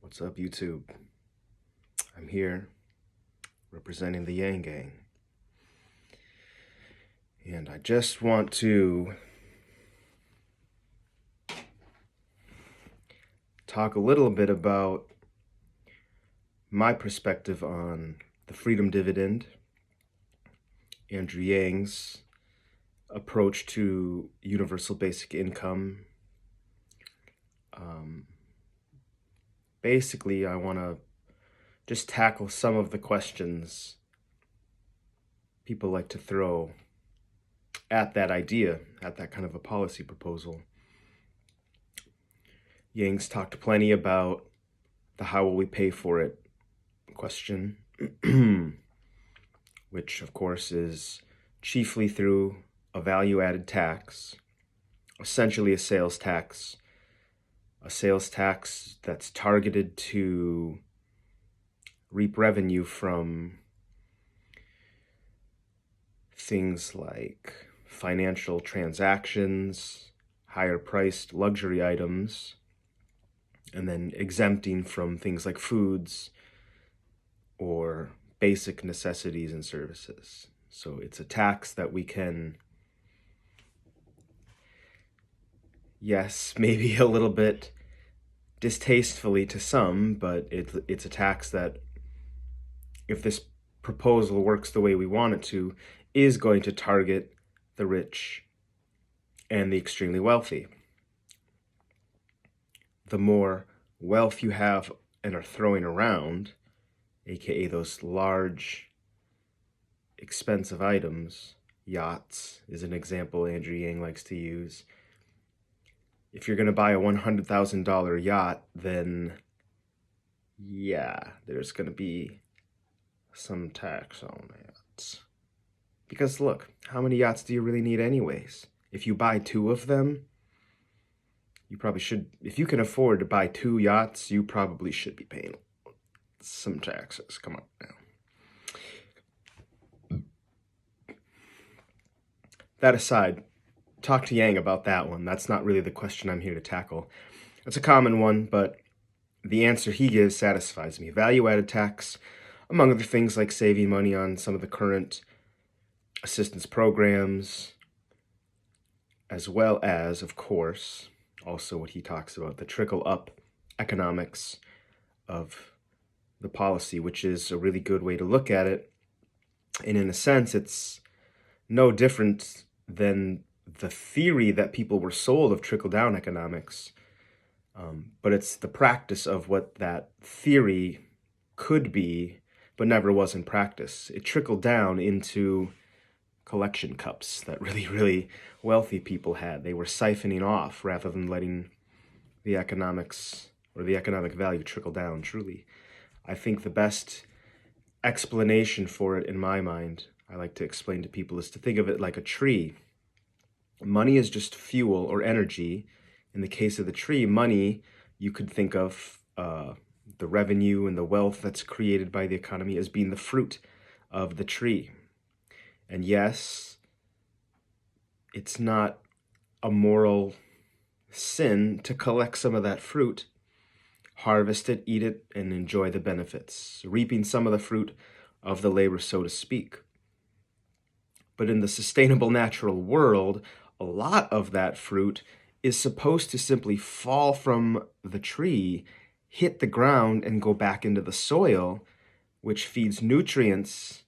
What's up, YouTube? I'm here representing the YangGang. And I just want to talk a little bit about my perspective on the Freedom Dividend, Andrew Yang's approach to universal basic income. Basically, I want to just tackle some of the questions people like to throw at that idea, at that kind of a policy proposal. Yang's talked plenty about the how will we pay for it question, which of course is chiefly through a value-added tax, essentially a sales tax that's targeted to reap revenue from things like financial transactions, higher priced luxury items, and then exempting from things like foods or basic necessities and services. So it's a tax that we can, yes, maybe a little bit distastefully to some, but it's a tax that, if this proposal works the way we want it to, is going to target the rich and the extremely wealthy. The more wealth you have and are throwing around, aka those large, expensive items, yachts is an example Andrew Yang likes to use. If you're going to buy a $100,000 yacht, then yeah, there's going to be some tax on that. Because look, how many yachts do you really need anyways? If you buy 2 of them, you probably should, if you can afford to buy 2 yachts, you probably should be paying some taxes. Come on now. That aside, talk to Yang about that one. That's not really the question I'm here to tackle. It's a common one, but the answer he gives satisfies me. Value-added tax, among other things like saving money on some of the current assistance programs, as well as, of course, also what he talks about, the trickle-up economics of the policy, which is a really good way to look at it. And in a sense, it's no different than the theory that people were sold of trickle-down economics, but it's the practice of what that theory could be, but never was in practice. It trickled down into collection cups that really wealthy people had. They were siphoning off rather than letting the economics or the economic value trickle down, truly. I think the best explanation for it, in my mind, I like to explain to people, is to think of it like a tree. Money is just fuel or energy. In the case of the tree, money, you could think of the revenue and the wealth that's created by the economy as being the fruit of the tree. And yes, it's not a moral sin to collect some of that fruit, harvest it, eat it, and enjoy the benefits, reaping some of the fruit of the labor, so to speak. But in the sustainable natural world, a lot of that fruit is supposed to simply fall from the tree, hit the ground, and go back into the soil, which feeds nutrients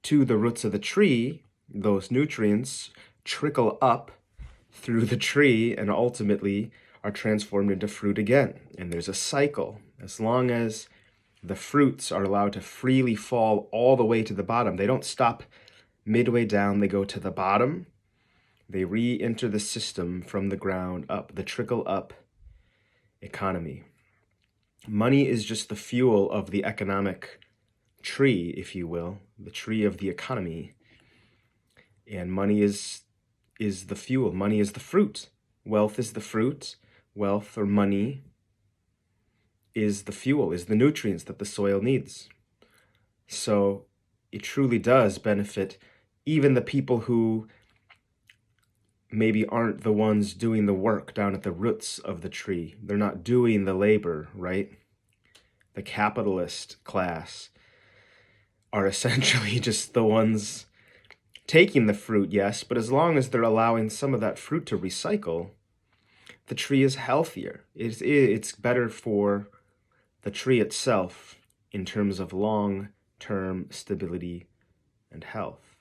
to the roots of the tree. Those nutrients trickle up through the tree and ultimately are transformed into fruit again. And there's a cycle. As long as the fruits are allowed to freely fall all the way to the bottom, they don't stop midway down, they go to the bottom. They re-enter the system from the ground up, the trickle-up economy. Money is just the fuel of the economic tree, if you will, the tree of the economy. And money is the fuel. Money is the fruit. Wealth is the fruit. Wealth or money is the fuel, is the nutrients that the soil needs. So it truly does benefit even the people who maybe aren't the ones doing the work down at the roots of the tree. They're not doing the labor, right? the capitalist class, are essentially just the ones taking the fruit, yes, but as long as they're allowing some of that fruit to recycle, the tree is healthier. It's better for the tree itself in terms of long-term stability and health.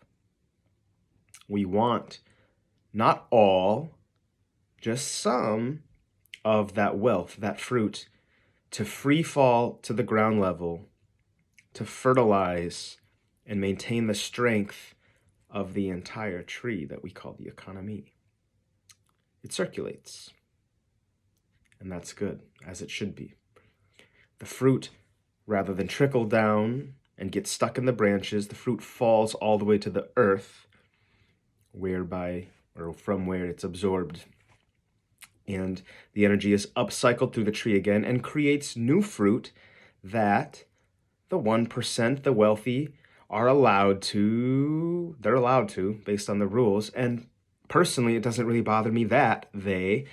We want not all, just some of that wealth, that fruit, to free fall to the ground level, to fertilize and maintain the strength of the entire tree that we call the economy. It circulates, and that's good, as it should be. The fruit, rather than trickle down and get stuck in the branches, the fruit falls all the way to the earth, from where it's absorbed. And the energy is upcycled through the tree again and creates new fruit that the 1%, the wealthy, they're allowed to, based on the rules. And personally, it doesn't really bother me that they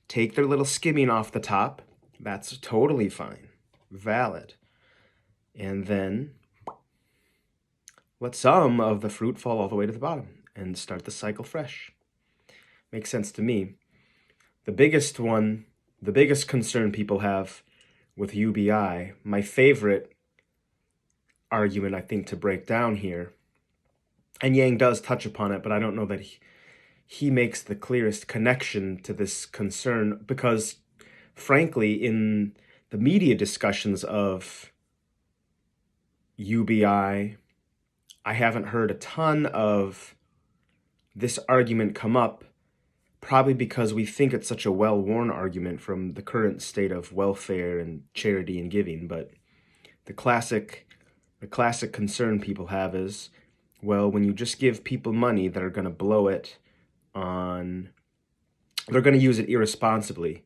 take their little skimming off the top. That's totally fine, valid. And then let some of the fruit fall all the way to the bottom and start the cycle fresh. Makes sense to me. The biggest concern people have with UBI, my favorite argument, I think, to break down here, and Yang does touch upon it, but I don't know that he makes the clearest connection to this concern, because frankly, in the media discussions of UBI, I haven't heard a ton of this argument come up, probably because we think it's such a well-worn argument from the current state of welfare and charity and giving. But the classic concern people have is, well, when you just give people money that are going to blow it on, they're going to use it irresponsibly.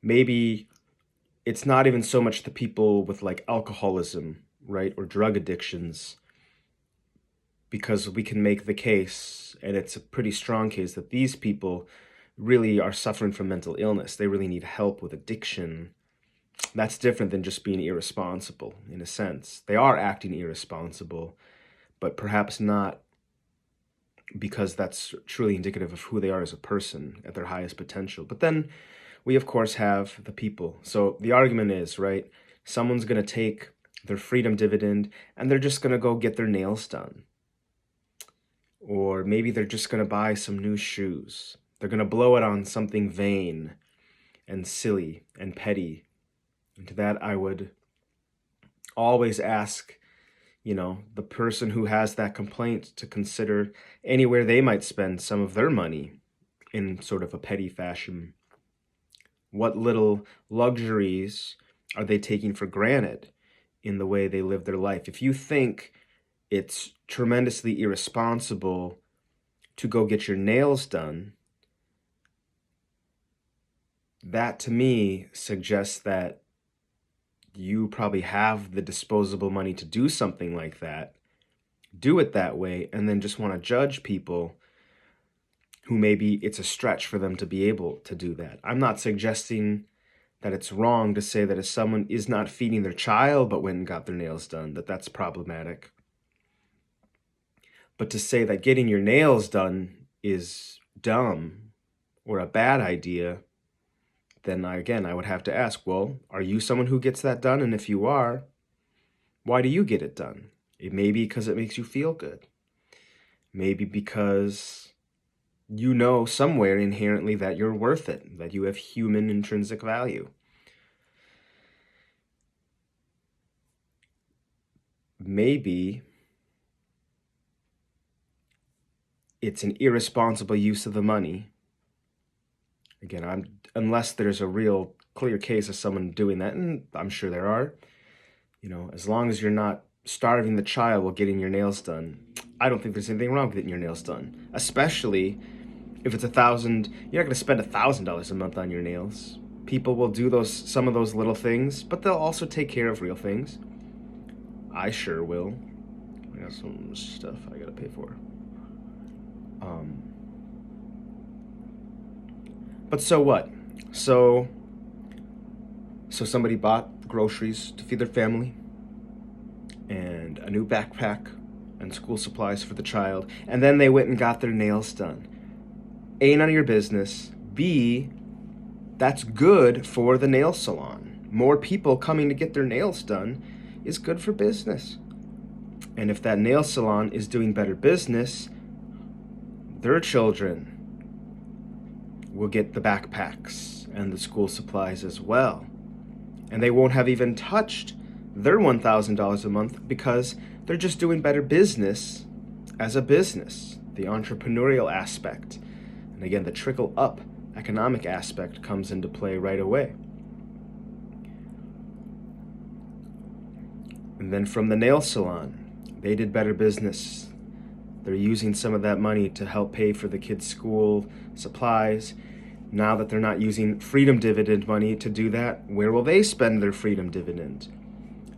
Maybe it's not even so much the people with like alcoholism, right, or drug addictions, because we can make the case, and it's a pretty strong case, that these people really are suffering from mental illness. They really need help with addiction. That's different than just being irresponsible, in a sense. They are acting irresponsible, but perhaps not because that's truly indicative of who they are as a person at their highest potential. But then we, of course, have the people. So the argument is, right, someone's going to take their freedom dividend and they're just going to go get their nails done. Or maybe they're just going to buy some new shoes. They're going to blow it on something vain and silly and petty. And to that, I would always ask, the person who has that complaint to consider anywhere they might spend some of their money in sort of a petty fashion. What little luxuries are they taking for granted in the way they live their life? If you think it's tremendously irresponsible to go get your nails done, that to me suggests that you probably have the disposable money to do something like that, do it that way, and then just want to judge people who maybe it's a stretch for them to be able to do that. I'm not suggesting that it's wrong to say that if someone is not feeding their child but went and got their nails done, that's problematic. But to say that getting your nails done is dumb or a bad idea, then I would have to ask, well, are you someone who gets that done? And if you are, why do you get it done? It may be because it makes you feel good. Maybe because you know somewhere inherently that you're worth it, that you have human intrinsic value. Maybe it's an irresponsible use of the money. Again, unless there's a real clear case of someone doing that, and I'm sure there are, as long as you're not starving the child while getting your nails done, I don't think there's anything wrong with getting your nails done. Especially if it's $1,000, you're not going to spend $1,000 a month on your nails. People will do some of those little things, but they'll also take care of real things. I sure will. I got some stuff I gotta pay for. But so what? So somebody bought groceries to feed their family, and a new backpack, and school supplies for the child, and then they went and got their nails done. A, none of your business. B, that's good for the nail salon. More people coming to get their nails done is good for business. And if that nail salon is doing better business, their children will get the backpacks and the school supplies as well. And they won't have even touched their $1,000 a month because they're just doing better business as a business. The entrepreneurial aspect, and again, the trickle up economic aspect comes into play right away. And then from the nail salon, they did better business. They're using some of that money to help pay for the kids' school supplies. Now that they're not using Freedom Dividend money to do that, where will they spend their Freedom Dividend?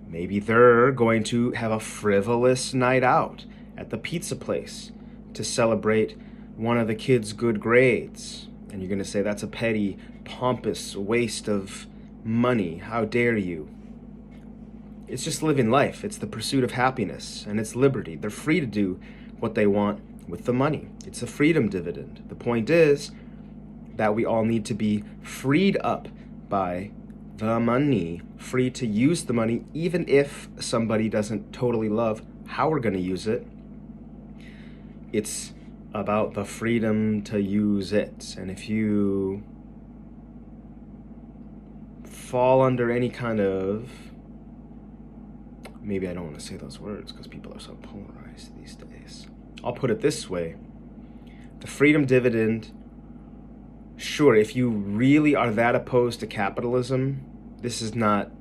Maybe they're going to have a frivolous night out at the pizza place to celebrate one of the kids' good grades. And you're going to say that's a petty, pompous waste of money. How dare you? It's just living life. It's the pursuit of happiness, and it's liberty. They're free to do what they want with the money. It's a freedom dividend. The point is that we all need to be freed up by the money, free to use the money, even if somebody doesn't totally love how we're going to use it. It's about the freedom to use it. And if you fall under any kind of, maybe I don't want to say those words because people are so polarized these days. I'll put it this way. The freedom dividend, sure, if you really are that opposed to capitalism, this is not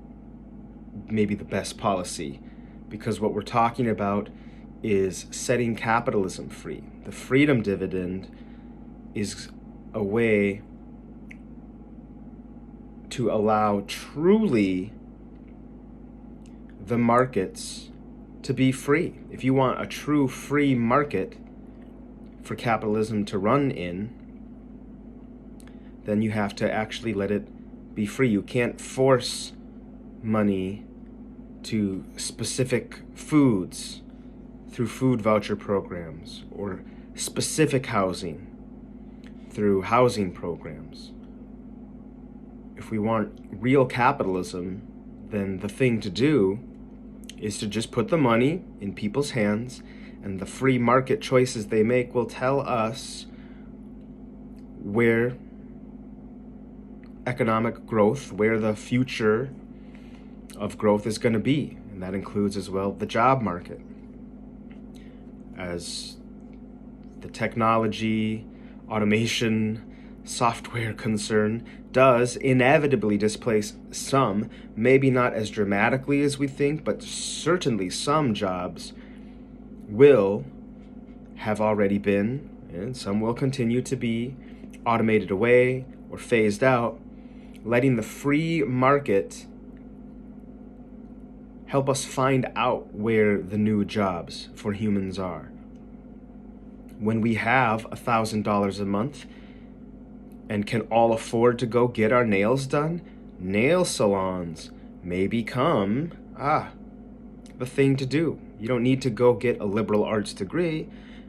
maybe the best policy, because what we're talking about is setting capitalism free. The freedom dividend is a way to allow truly the markets to be free. If you want a true free market for capitalism to run in, then you have to actually let it be free. You can't force money to specific foods through food voucher programs, or specific housing through housing programs. If we want real capitalism, then the thing to do is to just put the money in people's hands, and the free market choices they make will tell us where economic growth, where the future of growth is going to be. And that includes as well the job market. As the technology, automation, software concern does inevitably displace some, maybe not as dramatically as we think, but certainly some jobs will have already been, and some will continue to be, automated away or phased out, letting the free market help us find out where the new jobs for humans are. When we have $1,000 a month and can all afford to go get our nails done, nail salons may become, the thing to do. You don't need to go get a liberal arts degree.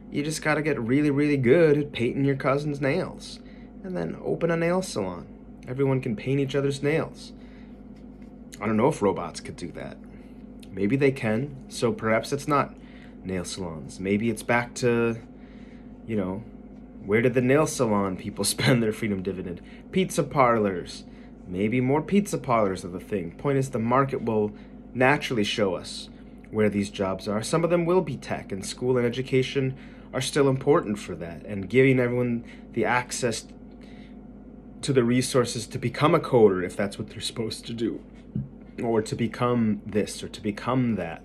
You just gotta get really, really good at painting your cousin's nails, and then open a nail salon. Everyone can paint each other's nails. I don't know if robots could do that. Maybe they can, so perhaps it's not nail salons. Maybe it's back to, where did the nail salon people spend their freedom dividend? Pizza parlors. Maybe more pizza parlors are the thing. Point is, the market will naturally show us where these jobs are. Some of them will be tech, and school and education are still important for that. And giving everyone the access to the resources to become a coder, if that's what they're supposed to do, or to become this or to become that.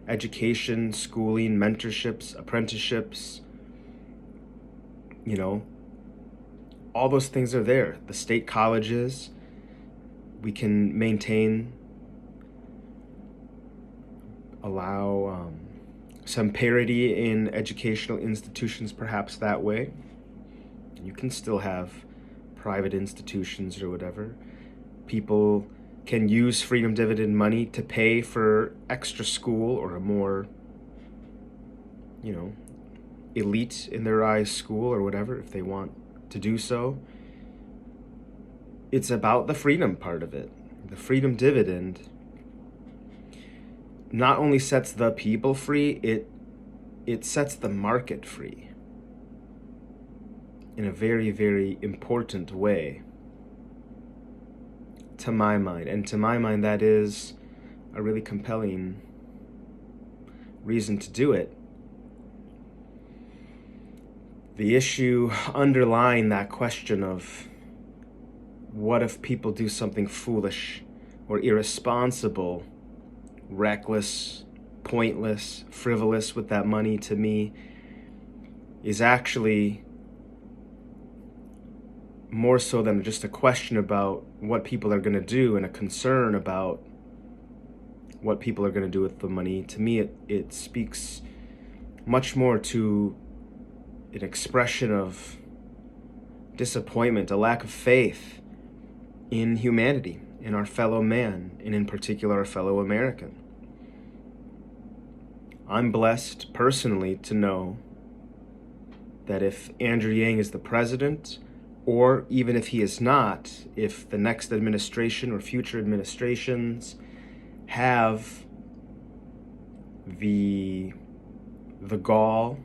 Education, schooling, mentorships, apprenticeships, all those things are there. The state colleges, we can maintain, allow some parity in educational institutions perhaps that way. You can still have private institutions or whatever. People can use Freedom Dividend money to pay for extra school or a more, elite in their eyes school or whatever, if they want to do so. It's about the freedom part of it. The Freedom Dividend not only sets the people free, it sets the market free in a very, very important way, to my mind. And to my mind, that is a really compelling reason to do it. The issue underlying that question of what if people do something foolish or irresponsible, reckless, pointless, frivolous with that money, to me, is actually more so than just a question about what people are going to do and a concern about what people are going to do with the money. To me, it speaks much more to an expression of disappointment, a lack of faith in humanity, in our fellow man, and in particular our fellow American. I'm blessed personally to know that if Andrew Yang is the president, or even if he is not, if the next administration or future administrations have the gall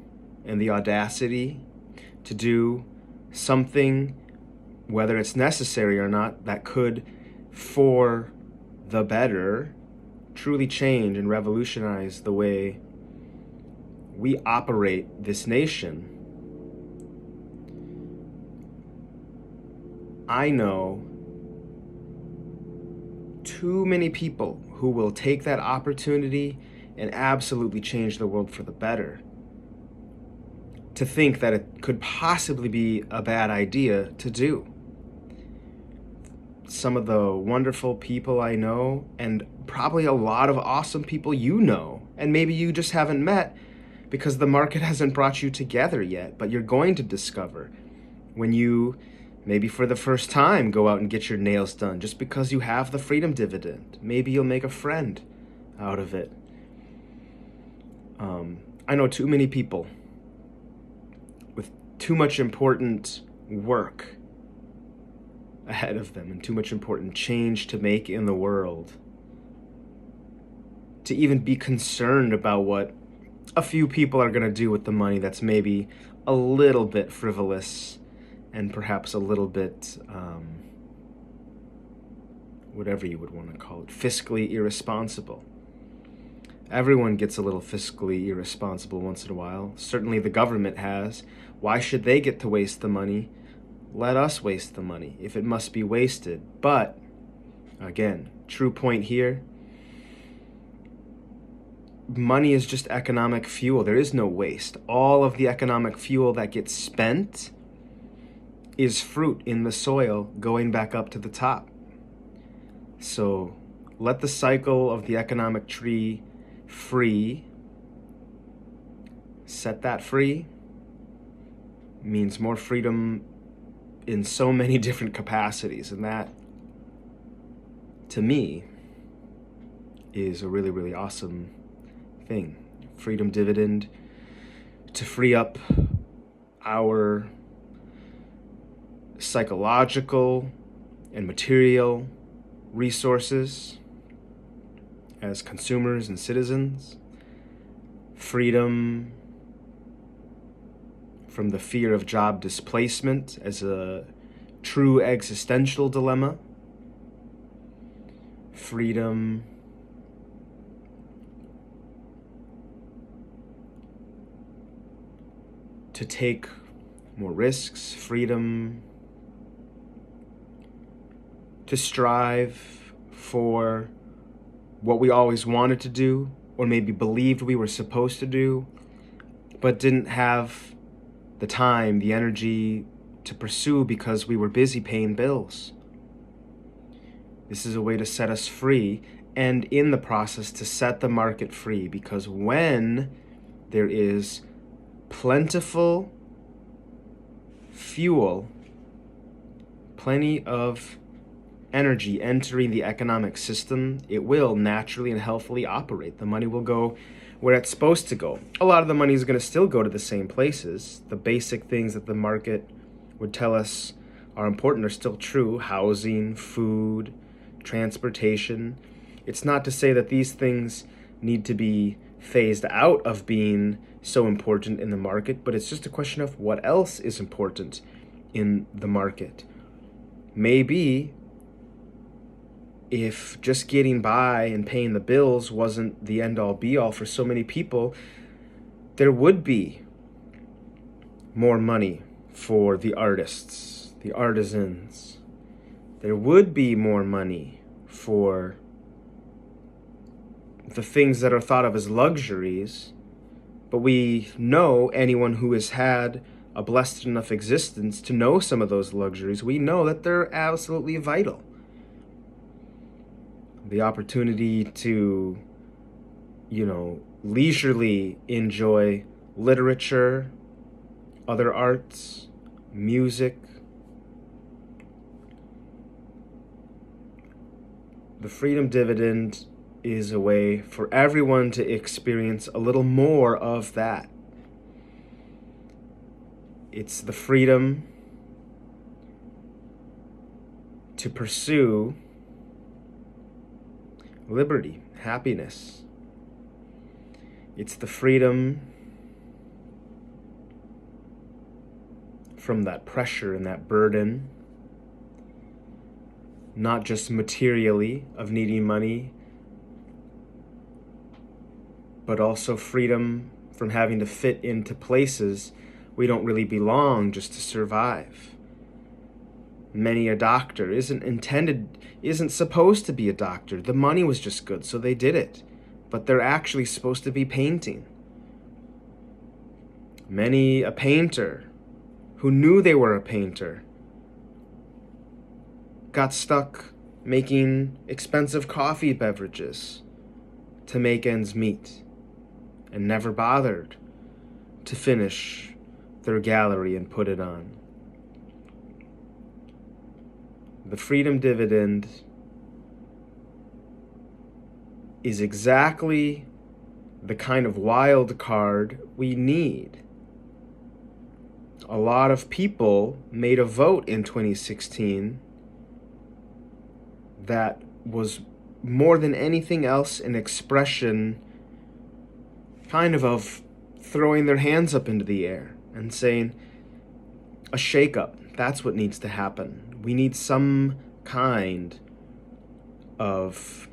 and the audacity to do something, whether it's necessary or not, that could, for the better, truly change and revolutionize the way we operate this nation. I know too many people who will take that opportunity and absolutely change the world for the better, to think that it could possibly be a bad idea to do. Some of the wonderful people I know, and probably a lot of awesome people you know, and maybe you just haven't met because the market hasn't brought you together yet, but you're going to discover when you, maybe for the first time, go out and get your nails done just because you have the Freedom Dividend. Maybe you'll make a friend out of it. I know too many people with too much important work ahead of them and too much important change to make in the world to even be concerned about what a few people are going to do with the money that's maybe a little bit frivolous and perhaps a little bit, whatever you would want to call it, fiscally irresponsible. Everyone gets a little fiscally irresponsible once in a while. Certainly the government has. Why should they get to waste the money? Let us waste the money if it must be wasted. But, again, true point here, money is just economic fuel. There is no waste. All of the economic fuel that gets spent is fruit in the soil going back up to the top. So let the cycle of the economic tree free. Set that free means more freedom in so many different capacities, and that, to me, is a really, really awesome thing. Freedom Dividend to free up our psychological and material resources as consumers and citizens. Freedom from the fear of job displacement as a true existential dilemma. Freedom to take more risks. Freedom to strive for what we always wanted to do, or maybe believed we were supposed to do, but didn't have the time, the energy to pursue because we were busy paying bills. This is a way to set us free, and in the process to set the market free, because when there is plentiful fuel, plenty of energy entering the economic system, it will naturally and healthily operate. The money will go where it's supposed to go. A lot of the money is going to still go to the same places. The basic things that the market would tell us are important are still true: housing, food, transportation. It's not to say that these things need to be phased out of being so important in the market, but it's just a question of what else is important in the market. Maybe if just getting by and paying the bills wasn't the end-all be-all for so many people, there would be more money for the artists, the artisans. There would be more money for the things that are thought of as luxuries, but we know anyone who has had a blessed enough existence to know some of those luxuries, we know that they're absolutely vital. The opportunity to, leisurely enjoy literature, other arts, music. The Freedom Dividend is a way for everyone to experience a little more of that. It's the freedom to pursue liberty, happiness. It's the freedom from that pressure and that burden, not just materially of needing money, but also freedom from having to fit into places we don't really belong just to survive. Many a doctor isn't supposed to be a doctor. The money was just good, so they did it. But they're actually supposed to be painting. Many a painter who knew they were a painter got stuck making expensive coffee beverages to make ends meet and never bothered to finish their gallery and put it on. The Freedom Dividend is exactly the kind of wild card we need. A lot of people made a vote in 2016 that was more than anything else an expression of throwing their hands up into the air and saying, a shakeup, that's what needs to happen. We need some kind of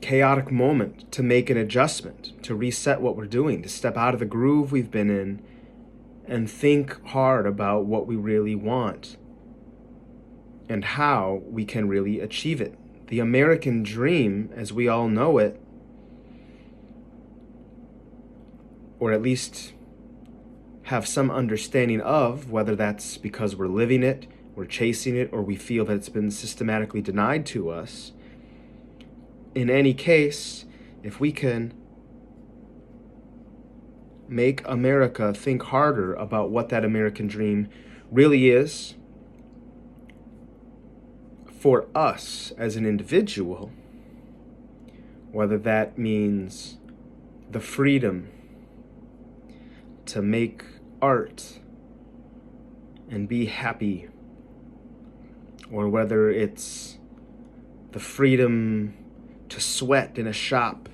chaotic moment to make an adjustment, to reset what we're doing, to step out of the groove we've been in and think hard about what we really want and how we can really achieve it. The American dream, as we all know it, or at least have some understanding of, whether that's because we're living it, we're chasing it, or we feel that it's been systematically denied to us. In any case, if we can make America think harder about what that American dream really is for us as an individual, whether that means the freedom to make art and be happy, or whether it's the freedom to sweat in a shop,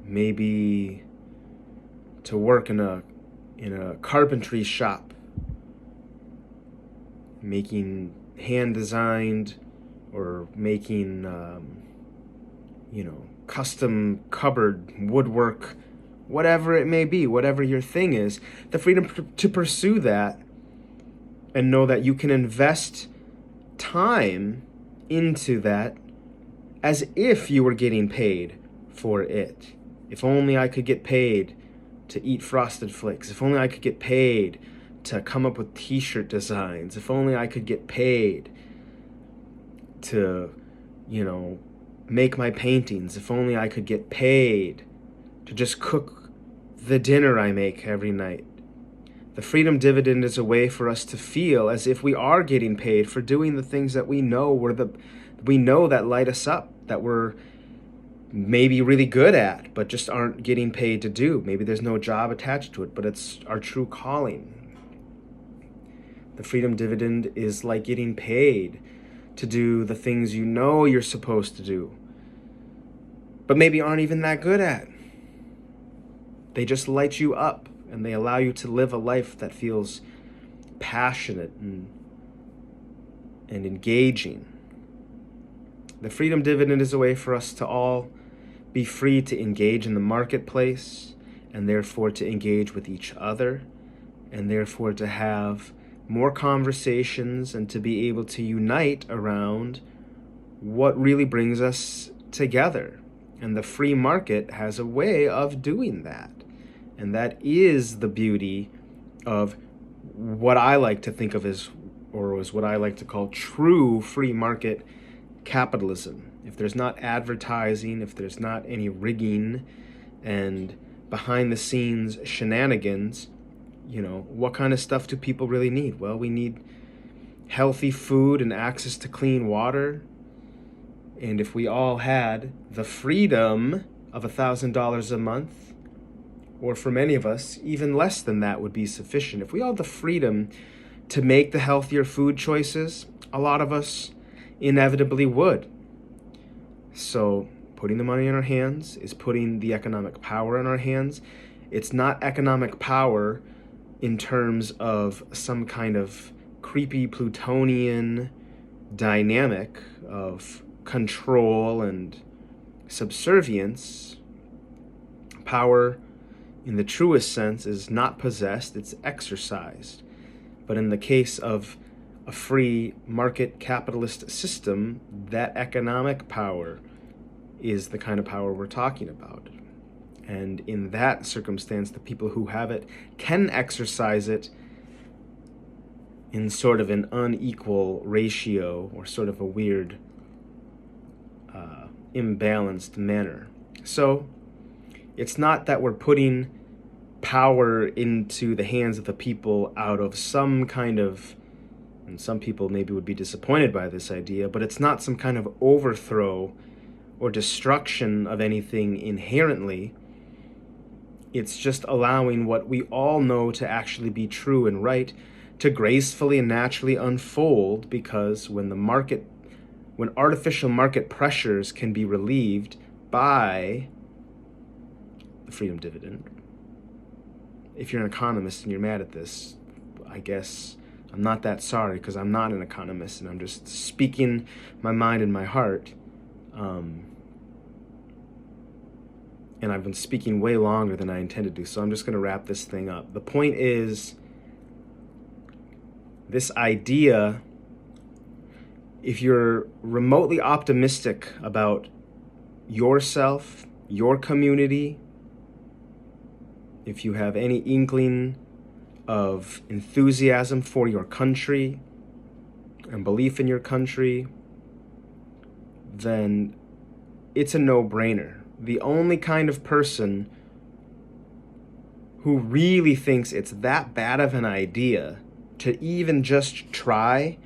maybe to work in a carpentry shop, making hand-designed or making custom cupboard woodwork, whatever it may be, whatever your thing is, the freedom to pursue that and know that you can invest time into that as if you were getting paid for it. If only I could get paid to eat Frosted Flakes. If only I could get paid to come up with t-shirt designs. If only I could get paid to, make my paintings. If only I could get paid to just cook the dinner I make every night. The freedom dividend is a way for us to feel as if we are getting paid for doing the things that we know that light us up, that we're maybe really good at, but just aren't getting paid to do. Maybe there's no job attached to it, but it's our true calling. The freedom dividend is like getting paid to do the things you know you're supposed to do, but maybe aren't even that good at. They just light you up, and they allow you to live a life that feels passionate and engaging. The freedom dividend is a way for us to all be free to engage in the marketplace, and therefore to engage with each other, and therefore to have more conversations and to be able to unite around what really brings us together. And the free market has a way of doing that. And that is the beauty of what I like to think of as, or as what I like to call, true free market capitalism. If there's not advertising, if there's not any rigging and behind the scenes shenanigans, what kind of stuff do people really need? Well, we need healthy food and access to clean water. And if we all had the freedom of $1,000 a month, or for many of us, even less than that would be sufficient. If we all had the freedom to make the healthier food choices, a lot of us inevitably would. So putting the money in our hands is putting the economic power in our hands. It's not economic power in terms of some kind of creepy Plutonian dynamic of control and subservience. Power, in the truest sense, is not possessed, it's exercised. But in the case of a free market capitalist system, that economic power is the kind of power we're talking about. And in that circumstance, the people who have it can exercise it in sort of an unequal ratio, or sort of a weird, imbalanced manner. So it's not that we're putting power into the hands of the people out of some kind of, and some people maybe would be disappointed by this idea, but it's not some kind of overthrow or destruction of anything inherently. It's just allowing what we all know to actually be true and right to gracefully and naturally unfold, because when artificial market pressures can be relieved by the freedom dividend. If you're an economist and you're mad at this, I guess I'm not that sorry, because I'm not an economist and I'm just speaking my mind and my heart. And I've been speaking way longer than I intended to, so I'm just going to wrap this thing up. The point is, this idea, if you're remotely optimistic about yourself, your community, if you have any inkling of enthusiasm for your country and belief in your country, then it's a no-brainer. The only kind of person who really thinks it's that bad of an idea to even just try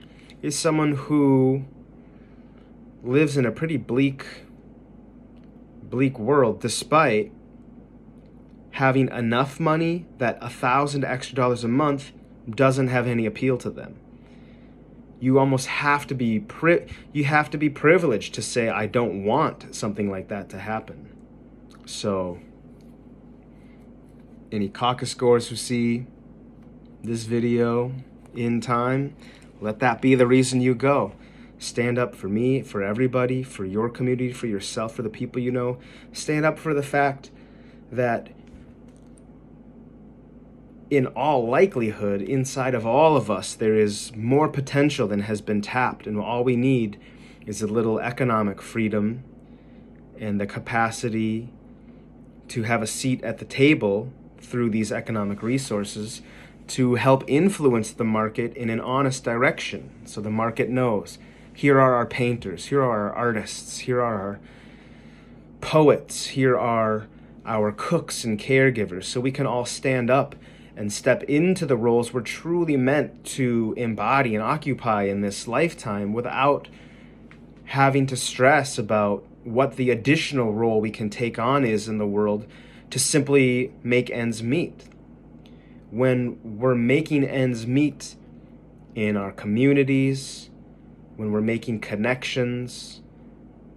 is someone who lives in a pretty bleak world, despite having enough money that $1,000 extra a month doesn't have any appeal to them. You almost have to be privileged to say, I don't want something like that to happen. So, any caucus goers who see this video in time, let that be the reason you go. Stand up for me, for everybody, for your community, for yourself, for the people you know. Stand up for the fact that in all likelihood, inside of all of us, there is more potential than has been tapped, and all we need is a little economic freedom and the capacity to have a seat at the table through these economic resources to help influence the market in an honest direction, so the market knows, here are our painters, here are our artists, here are our poets, here are our cooks and caregivers, so we can all stand up and step into the roles we're truly meant to embody and occupy in this lifetime without having to stress about what the additional role we can take on is in the world to simply make ends meet. When we're making ends meet in our communities, when we're making connections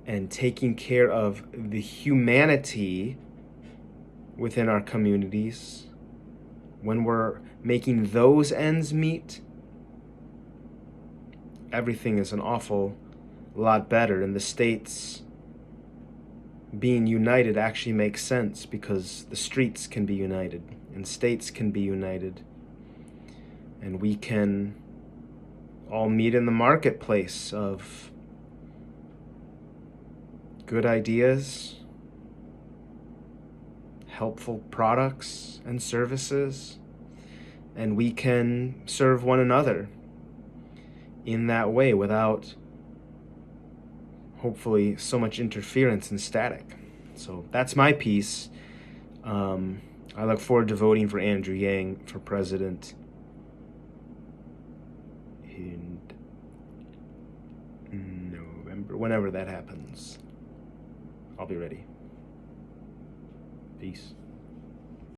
and taking care of the humanity within our communities, when we're making those ends meet, everything is an awful lot better. In the States, being united actually makes sense because the streets can be united and states can be united, and we can all meet in the marketplace of good ideas, helpful products and services, and we can serve one another in that way without, hopefully, so much interference and static. So that's my piece. I look forward to voting for Andrew Yang for president in November, whenever that happens. I'll be ready. Peace.